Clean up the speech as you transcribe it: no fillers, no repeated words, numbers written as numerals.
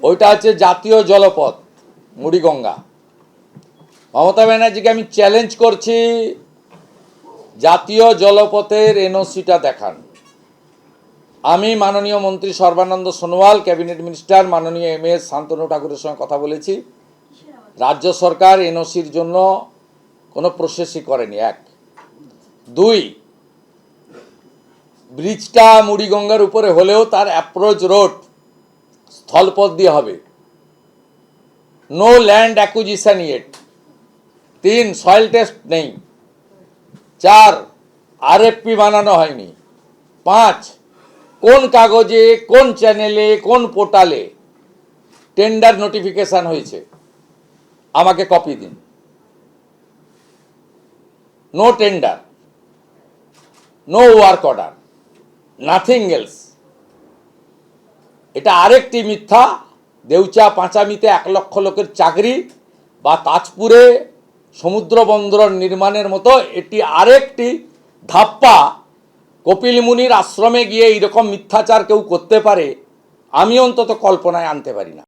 ওইটা হচ্ছে জাতীয় জলপথ মুড়িগঙ্গা। মমতা ব্যানার্জিকে আমি চ্যালেঞ্জ করছি, জাতীয় জলপথের এনওসিটা দেখান। আমি মাননীয় মন্ত্রী সর্বানন্দ সোনোয়াল, ক্যাবিনেট মিনিস্টার মাননীয় এম.এস শান্তনু ঠাকুরের সঙ্গে কথা বলেছি। রাজ্য সরকার এনওসির জন্য কোনো প্রসেসই করেনি। 1, 2, ব্রিজটা মুড়িগঙ্গার উপরে হলেও তার অ্যাপ্রোচ রোড স্থলপথ দিয়ে হবে। No land acquisition yet. 3, soil test নেই। 4, আরএফপি বানানো হয়নি। 5, কোন কাগজে, কোন চ্যানেলে, কোন পোর্টালে টেন্ডার নোটিফিকেশন হয়েছে আমাকে কপি দিন। No tender, no work order, nothing else. এটা আরেকটি মিথ্যা। দেউচা পাঁচামিতে 1 লক্ষ লোকের চাকরি বা তাজপুরে সমুদ্র বন্দর নির্মাণের মতো এটি আরেকটি ধাপ্পা। কপিল মুনির আশ্রমে গিয়ে এইরকম মিথ্যাচার কেউ করতে পারে, আমি অন্তত কল্পনায় আনতে পারি না।